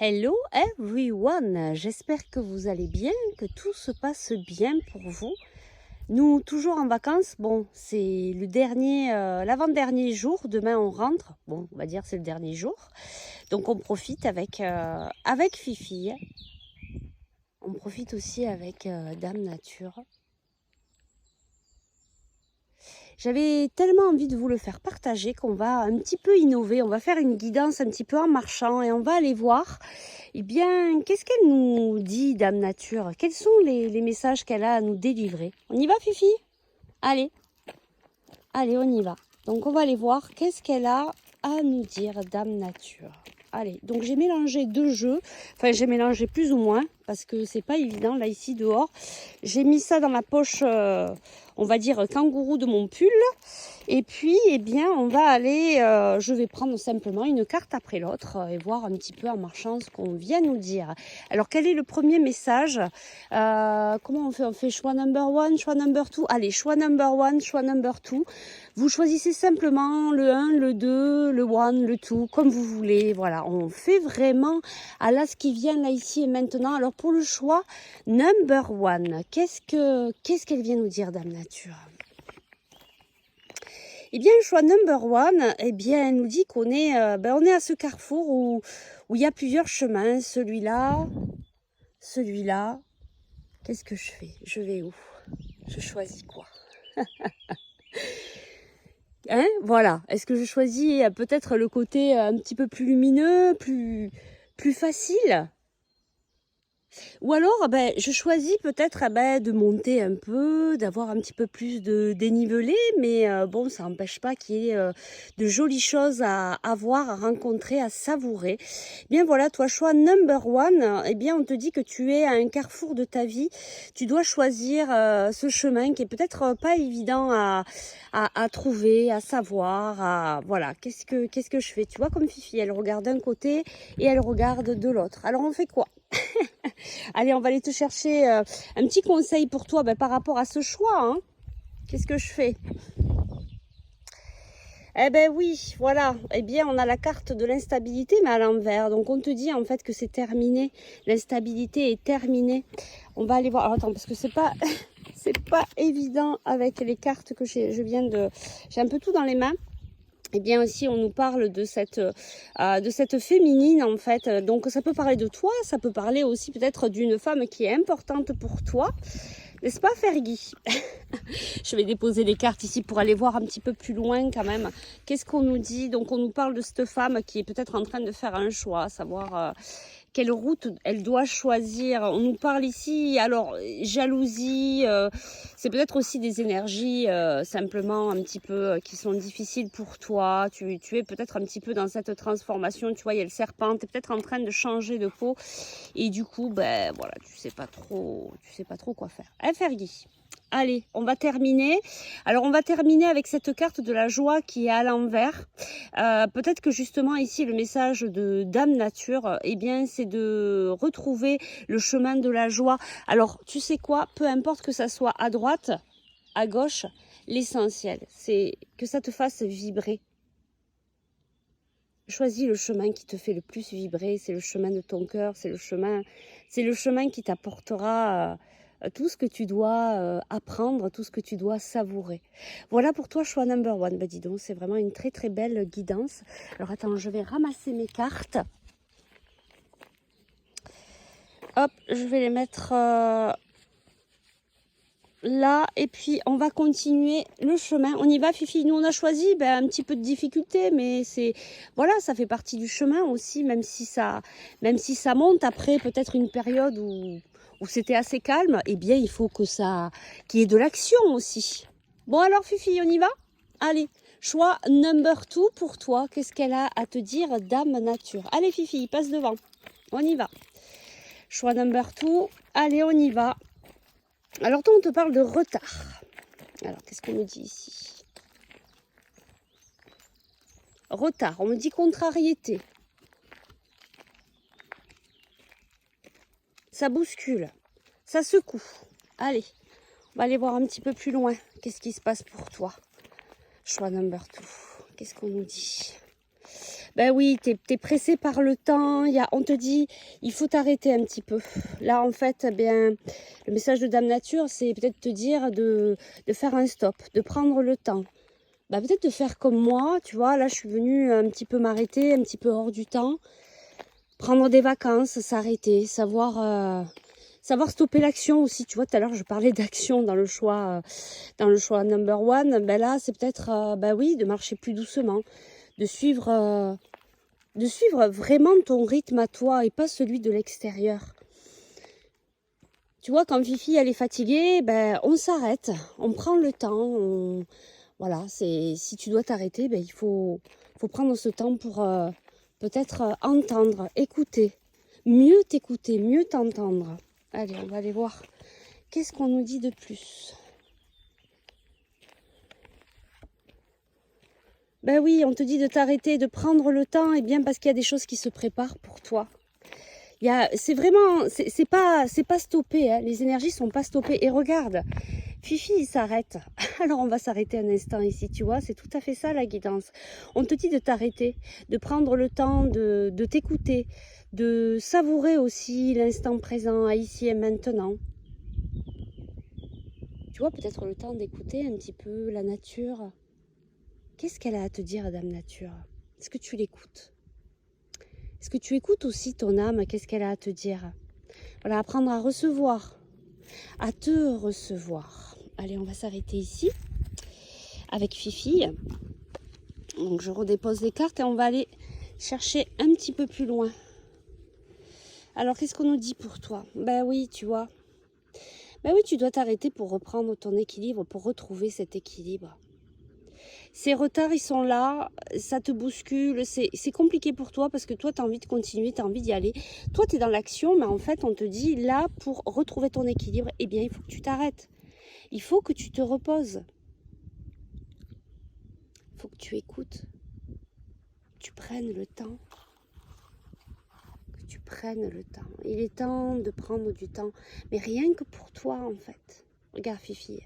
Hello everyone, j'espère que vous allez bien, que tout se passe bien pour vous. Nous, toujours en vacances, bon, c'est le dernier, l'avant-dernier jour, demain on rentre, bon, on va dire c'est le dernier jour. Donc on profite avec Fifi, on profite aussi avec Dame Nature. J'avais tellement envie de vous le faire partager qu'on va un petit peu innover, on va faire une guidance un petit peu en marchant et on va aller voir, eh bien, qu'est-ce qu'elle nous dit, Dame Nature? Quels sont les messages qu'elle a à nous délivrer? On y va, Fifi? Allez, allez, on y va. Donc, on va aller voir qu'est-ce qu'elle a à nous dire, Dame Nature. Allez, donc j'ai mélangé deux jeux, enfin j'ai mélangé plus ou moins, parce que c'est pas évident, là, ici, dehors. J'ai mis ça dans ma poche, on va dire, kangourou de mon pull. Et puis, eh bien, on va aller, je vais prendre simplement une carte après l'autre et voir un petit peu en marchant ce qu'on vient nous dire. Alors, quel est le premier message? Comment on fait? On fait choix number one, choix number two. Allez, choix number one, choix number two. Vous choisissez simplement le 1, le 2, le 1, le 2, comme vous voulez. Voilà, on fait vraiment à là ce qui vient là, ici et maintenant. Alors, pour le choix number one, qu'est-ce qu'elle vient nous dire, Dame Nature? Eh bien, le choix number one, eh bien, elle nous dit qu'on est, on est à ce carrefour où il y a plusieurs chemins. Celui-là, celui-là. Qu'est-ce que je fais? Je vais où? Je choisis quoi? Hein? Voilà. Est-ce que je choisis peut-être le côté un petit peu plus lumineux, plus facile? Ou alors, je choisis peut-être de monter un peu, d'avoir un petit peu plus de dénivelé, mais bon, ça n'empêche pas qu'il y ait de jolies choses à voir, à rencontrer, à savourer. Bien voilà, toi, choix number one, eh bien, on te dit que tu es à un carrefour de ta vie. Tu dois choisir ce chemin qui est peut-être pas évident à trouver, à savoir, voilà, qu'est-ce que je fais? Tu vois, comme Fifi, elle regarde d'un côté et elle regarde de l'autre. Alors, on fait quoi? Allez, on va aller te chercher un petit conseil pour toi par rapport à ce choix. Hein. Qu'est-ce que je fais? Eh ben oui, voilà. Eh bien, on a la carte de l'instabilité, mais à l'envers. Donc, on te dit en fait que c'est terminé. L'instabilité est terminée. On va aller voir. Alors, attends, parce que c'est pas, c'est pas évident avec les cartes que j'ai un peu tout dans les mains. Eh bien aussi, on nous parle de cette féminine en fait. Donc ça peut parler de toi, ça peut parler aussi peut-être d'une femme qui est importante pour toi. N'est-ce pas, Fergie? Je vais déposer les cartes ici pour aller voir un petit peu plus loin quand même. Qu'est-ce qu'on nous dit? Donc on nous parle de cette femme qui est peut-être en train de faire un choix, savoir quelle route elle doit choisir. On nous parle ici, alors, jalousie, c'est peut-être aussi des énergies simplement un petit peu qui sont difficiles pour toi. Tu es peut-être un petit peu dans cette transformation, tu vois, il y a le serpent, tu es peut-être en train de changer de peau. Et du coup, voilà, tu sais pas trop quoi faire. Hein, Fergie? Allez, on va terminer. Alors, on va terminer avec cette carte de la joie qui est à l'envers. Peut-être que justement ici, le message de Dame Nature, eh bien, c'est de retrouver le chemin de la joie. Alors, tu sais quoi? Peu importe que ça soit à droite, à gauche, l'essentiel, c'est que ça te fasse vibrer. Choisis le chemin qui te fait le plus vibrer, c'est le chemin de ton cœur, c'est le chemin qui t'apportera tout ce que tu dois apprendre, tout ce que tu dois savourer. Voilà pour toi, choix number one. Dis donc, c'est vraiment une très très belle guidance. Alors attends, je vais ramasser mes cartes. Hop, je vais les mettre là, et puis on va continuer le chemin. On y va, Fifi? Nous on a choisi un petit peu de difficulté, mais c'est voilà, ça fait partie du chemin aussi, même si ça monte après peut-être une période où c'était assez calme. Eh bien, il faut qu'il y ait de l'action aussi. Bon alors, Fifi, on y va? Allez, choix number 2 pour toi. Qu'est-ce qu'elle a à te dire, Dame Nature? Allez, Fifi, passe devant. On y va. Choix number 2. Allez, on y va. Alors toi, on te parle de retard. Alors, qu'est-ce qu'on me dit ici? Retard, on me dit contrariété. Ça bouscule, ça secoue. Allez, on va aller voir un petit peu plus loin. Qu'est-ce qui se passe pour toi? Choix number 2. Qu'est-ce qu'on nous dit? Ben oui, t'es pressé par le temps. On te dit, il faut t'arrêter un petit peu. Là, en fait, eh bien, le message de Dame Nature, c'est peut-être te dire de faire un stop, de prendre le temps. Bah, peut-être de faire comme moi, tu vois. Là, je suis venue un petit peu m'arrêter, un petit peu hors du temps. Prendre des vacances, s'arrêter, savoir stopper l'action aussi. Tu vois, tout à l'heure, je parlais d'action dans le choix number one. Ben là, c'est peut-être, ben oui, de marcher plus doucement, de suivre vraiment ton rythme à toi et pas celui de l'extérieur. Tu vois, quand Fifi, elle est fatiguée, ben, on s'arrête, on prend le temps. Voilà, si tu dois t'arrêter, ben, il faut prendre ce temps pour peut-être entendre, écouter, mieux t'écouter, mieux t'entendre. Allez, on va aller voir. Qu'est-ce qu'on nous dit de plus? Ben oui, on te dit de t'arrêter, de prendre le temps, et bien parce qu'il y a des choses qui se préparent pour toi. C'est vraiment, c'est pas stoppé, hein. Les énergies sont pas stoppées. Et regarde, Fifi, il s'arrête. Alors on va s'arrêter un instant ici, tu vois, c'est tout à fait ça la guidance. On te dit de t'arrêter, de prendre le temps de t'écouter, de savourer aussi l'instant présent, à ici et maintenant. Tu vois, peut-être le temps d'écouter un petit peu la nature. Qu'est-ce qu'elle a à te dire, Dame Nature? Est-ce que tu l'écoutes? Est-ce que tu écoutes aussi ton âme? Qu'est-ce qu'elle a à te dire? Voilà, apprendre à recevoir, à te recevoir. Allez, on va s'arrêter ici avec Fifi. Donc, je redépose les cartes et on va aller chercher un petit peu plus loin. Alors, qu'est-ce qu'on nous dit pour toi? Ben oui, tu vois. Ben oui, tu dois t'arrêter pour reprendre ton équilibre, pour retrouver cet équilibre. Ces retards, ils sont là, ça te bouscule, c'est compliqué pour toi parce que toi, tu as envie de continuer, tu as envie d'y aller. Toi, tu es dans l'action, mais en fait, on te dit, là, pour retrouver ton équilibre, eh bien, il faut que tu t'arrêtes. Il faut que tu te reposes. Il faut que tu écoutes, que tu prennes le temps. Que tu prennes le temps. Il est temps de prendre du temps, mais rien que pour toi, en fait. Regarde, Fifi.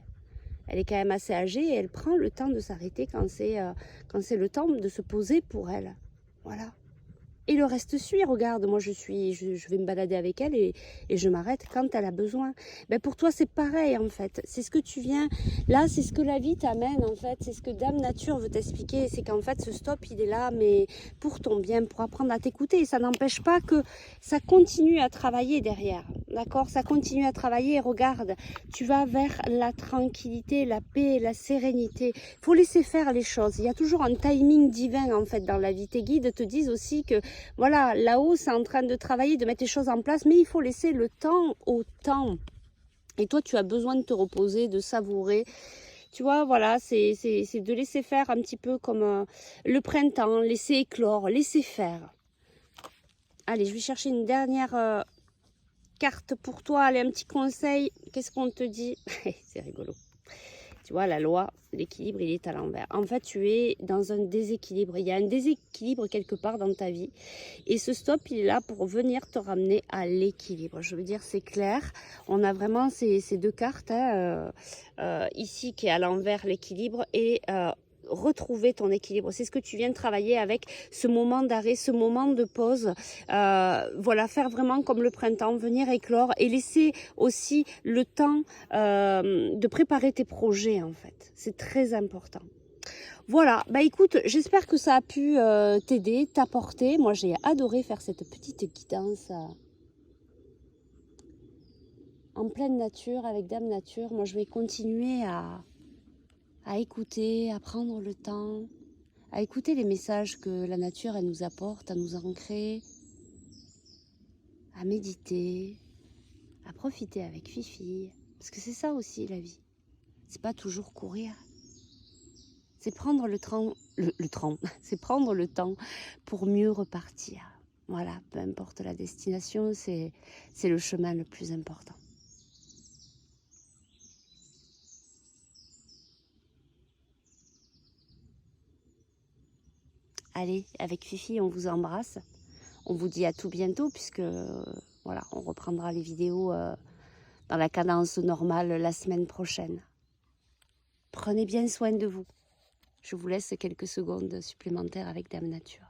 Elle est quand même assez âgée et elle prend le temps de s'arrêter quand c'est le temps de se poser pour elle. Voilà. Et le reste suit, regarde, moi je vais me balader avec elle et je m'arrête quand elle a besoin. Ben pour toi c'est pareil en fait, c'est ce que tu viens, là c'est ce que la vie t'amène en fait, c'est ce que Dame Nature veut t'expliquer, c'est qu'en fait ce stop il est là mais pour ton bien, pour apprendre à t'écouter et ça n'empêche pas que ça continue à travailler derrière, d'accord? Ça continue à travailler et regarde, tu vas vers la tranquillité, la paix, la sérénité, il faut laisser faire les choses, il y a toujours un timing divin en fait dans la vie, tes guides te disent aussi que voilà, là-haut, c'est en train de travailler, de mettre les choses en place, mais il faut laisser le temps au temps. Et toi, tu as besoin de te reposer, de savourer. Tu vois, voilà, c'est de laisser faire un petit peu comme le printemps, laisser éclore, laisser faire. Allez, je vais chercher une dernière carte pour toi. Allez, un petit conseil. Qu'est-ce qu'on te dit? C'est rigolo. Tu vois, la loi, l'équilibre, il est à l'envers. En fait, tu es dans un déséquilibre. Il y a un déséquilibre quelque part dans ta vie. Et ce stop, il est là pour venir te ramener à l'équilibre. Je veux dire, c'est clair. On a vraiment ces deux cartes. Hein, ici, qui est à l'envers, l'équilibre. Et retrouver ton équilibre. C'est ce que tu viens de travailler avec ce moment d'arrêt, ce moment de pause. Voilà, faire vraiment comme le printemps, venir éclore et laisser aussi le temps de préparer tes projets en fait. C'est très important. Voilà, bah écoute, j'espère que ça a pu t'aider, t'apporter. Moi, j'ai adoré faire cette petite guidance en pleine nature avec Dame Nature. Moi, je vais continuer à écouter, à prendre le temps, à écouter les messages que la nature elle nous apporte, à nous ancrer, à méditer, à profiter avec Fifi. Parce que c'est ça aussi la vie. C'est pas toujours courir. C'est prendre c'est prendre le temps pour mieux repartir. Voilà, peu importe la destination, c'est le chemin le plus important. Allez, avec Fifi, on vous embrasse. On vous dit à tout bientôt puisque voilà, on reprendra les vidéos dans la cadence normale la semaine prochaine. Prenez bien soin de vous. Je vous laisse quelques secondes supplémentaires avec Dame Nature.